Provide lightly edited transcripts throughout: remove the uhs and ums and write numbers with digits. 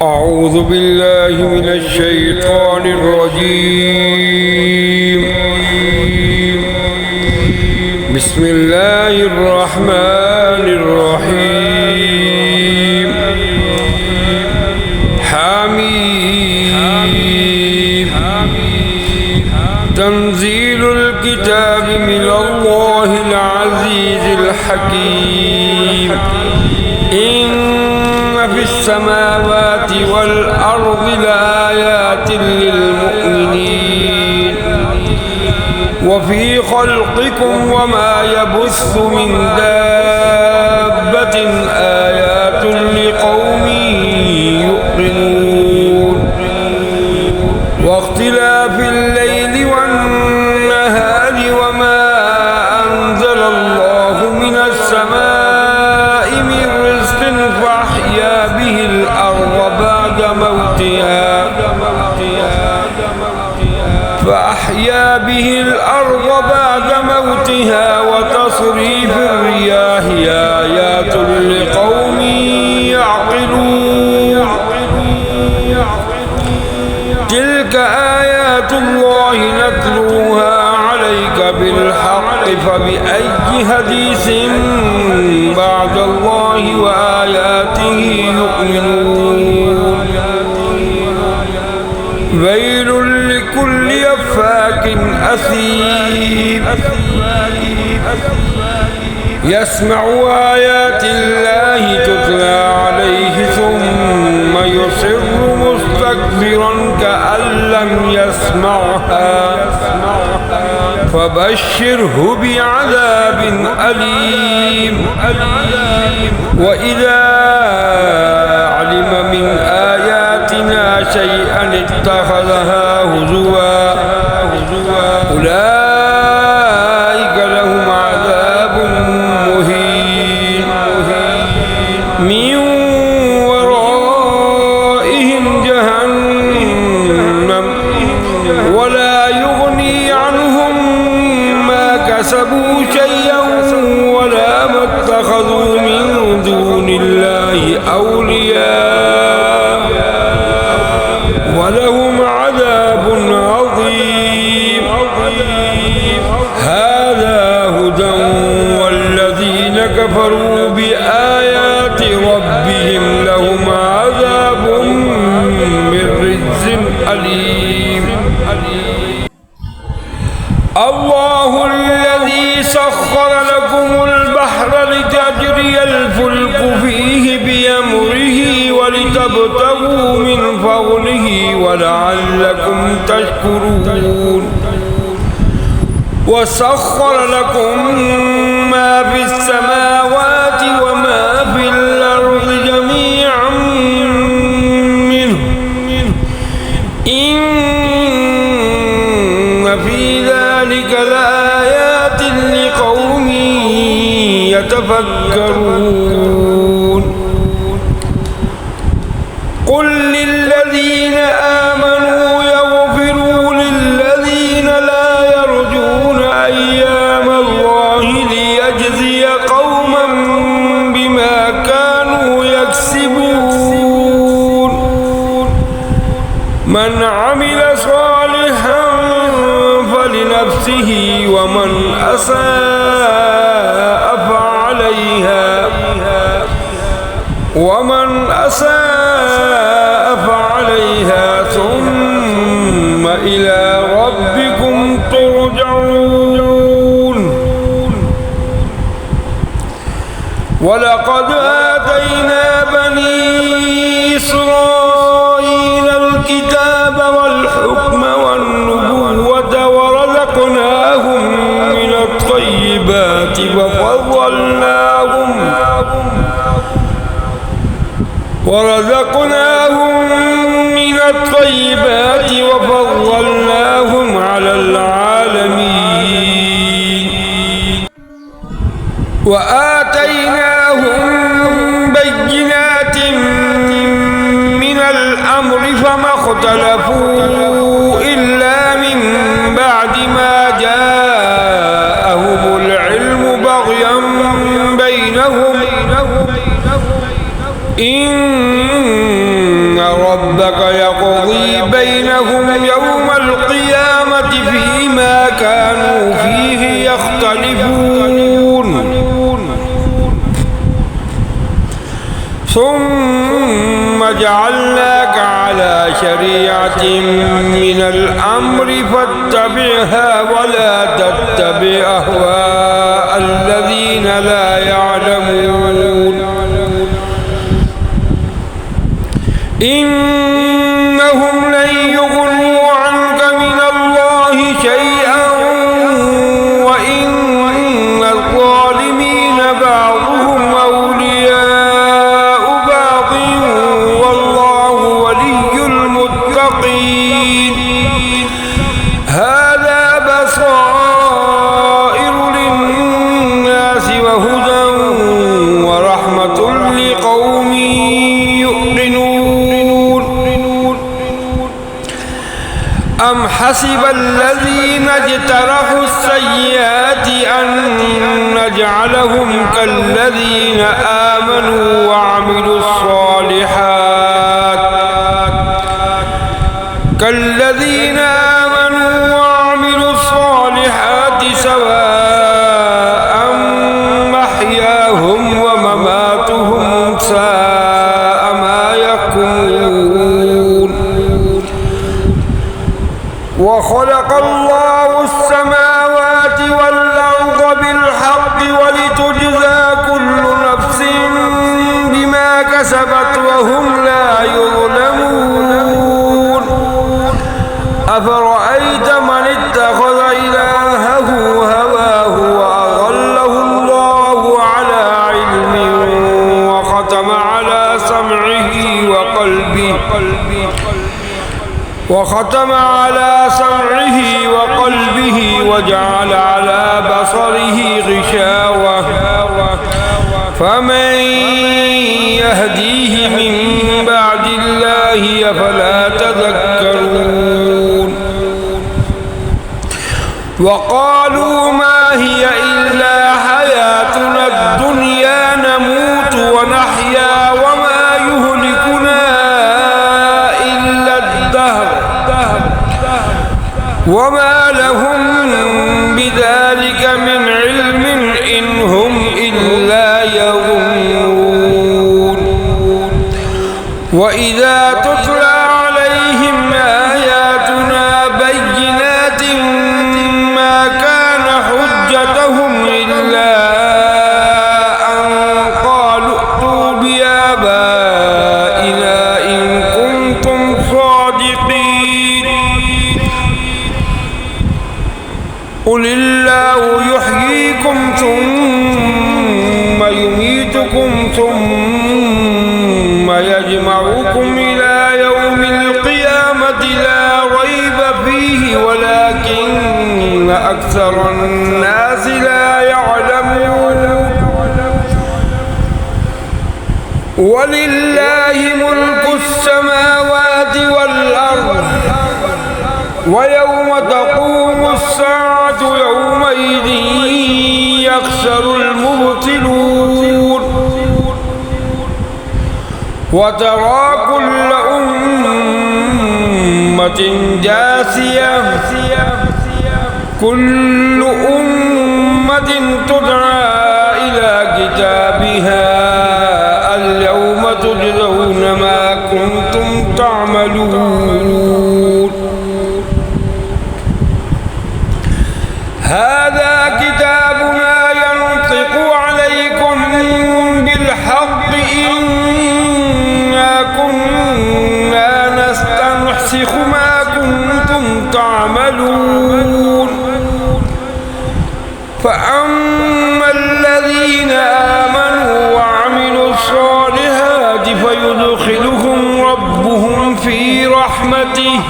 أعوذ بالله من الشيطان الرجيم. بسم الله الرحمن الرحيم. حميم. تنزيل الكتاب من الله العزيز الحكيم. إن في السماوات والأرض لآيات للمؤمنين وفي خلقكم وما يبث من دابة آيات لقوم يؤمنون واختلاف الليل والنهار وما أنزل الله من السماء من رزق فأحيا به الأرض بعد موتها وتصريف الرياح آيات لقوم يعقلون. تلك آيات الله نتلوها عليك بالحق فبأي حديث بعد الله وآياته يؤمنون. ويل لكل أفاك أثيم يسمع آيات الله تتلى عليه ثم يصر مستكبرا كأن لم يسمعها فبشره بعذاب أليم. وإذا علم من آياتنا شيئا اتخذها هزوا أولئك لهم عذاب مهين من ورائهم جهنم ولا يغني عنهم ما كسبوا شيئا ولا ما اتخذوا من دون الله أولياء ولهم عذاب عظيم. هذا هدى والذين كفروا بآيات ربهم لهم عذاب من رجز أليم. الله الذي سخر لكم البحر لتجري الفلك فيه بأمره ولتبتغوا من فضله ولعلكم تشكرون. وسخر لكم ما في السماوات وما في الأرض جميعا منه إن في ذلك لآيات لقوم يتفكرون. قل للذين آمنوا يغفروا للذين لا يرجون أيام الله ليجزي قوما بما كانوا يكسبون. من عمل صالحا فلنفسه ومن أساء فعليها ثم إلى ربكم ترجعون. ولقد آتينا بني إسرائيل الكتاب والحكم والنبوة ورزقناهم من الطيبات وفضلناهم على العالمين. وآتيناهم بينات من الأمر فما اختلفوا إلا من بعد ما جاءهم العلم بغيا بينهم إن ربك يقضي بينهم يوم القيامة فيما كانوا فيه يختلفون ثم جعلناك على شريعة من الأمر فاتبعها ولا تتبع أهواء الذين لا يعلمون إنهم لن يغنوا عنك من الله شيئا وإن الظالمين بعضهم أولياء بعض والله ولي المتقين هذا بصائر للناس وهدى ورحمة لقوم أم حسب الذين اجترحوا السيئات أن نجعلهم كالذين آمنوا وعملوا الصالحات سواء محياهم ومماتهم ساء ما يحكمون وخلق الله السماوات والأرض بالحق ولتجزى كل نفس بما كسبت وهم لا يظلمون أفرأيت من اتخذ إلهه هواه وأضله الله على علم وختم على سمعه وقلبه وجعل على بصره غشاوة فمن يهديه من بعد الله أفلا تذكرون وقالوا ما هي إلا حياتنا الدنيا نموت ونحيا وما يهلكنا إلا الدهر وما لهم بذلك من علم إن هم إلا يظنون وإذا تتلى عليهم آياتنا بينات ما كان حجتهم إلا أن قالوا ائتوا بآبائنا إن كنتم صادقين قل الله يحييكم ثم يميتكم ثم يجمعكم إلى يوم القيامة لا ريب فيه ولكن أكثر الناس لا يعلمون ولله ملك السماوات والأرض ويوم تقوم الساعة يومئذ يخسر المبطلون وترى كل أمة جاثية كل أمة تدعى إلى كتابها اليوم تجزون ما كنتم تعملون هذا كتابنا ينطق عليكم بالحق إنا كنا نستنسخ ما كنتم تعملون فأما الذين آمنوا وعملوا الصالحات فيدخلهم ربهم في رحمته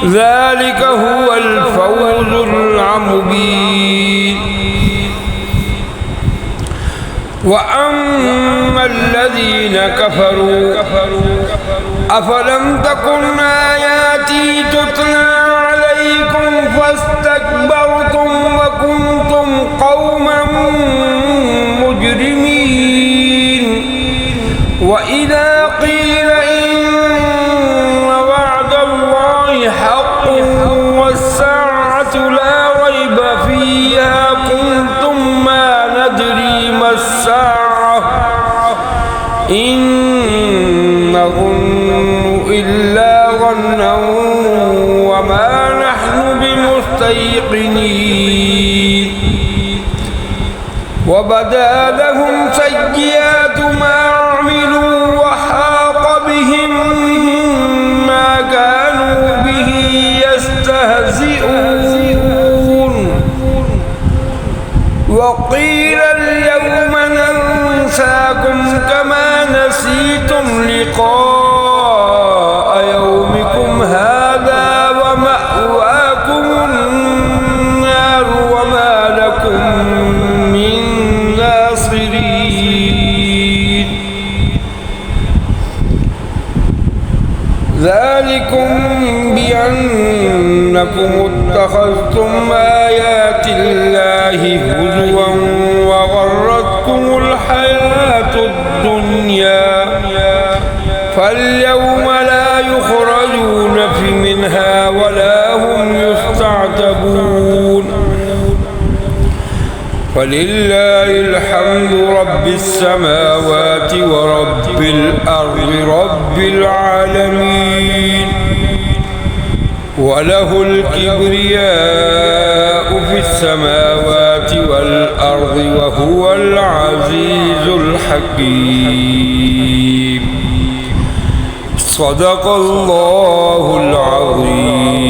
ذلك هو الفوز المبين وأما الذين كفروا أفلم تكن آياتي تتلى عليكم فاستكبرتم وكنتم قوما مجرمين وإذا قيل إن نظن إلا ظنا وما نحن بمستيقنين وبدا لهم سيئات ما عملوا وحاق بهم ما كانوا به يستهزئون وقيل اليوم ننساكم كما نسيتم لقاء يومكم هذا ومأواكم النار وما لكم من ناصرين ذلكم بأنكم اتخذتم آيات الله هزوا وغرتكم الحياة الدنيا فاليوم لا يخرجون منها ولا هم يستعتبون فلله الحمد رب السماوات ورب الأرض رب العالمين وله الكبرياء في السماوات والأرض وهو العزيز الحكيم صدق الله العظيم.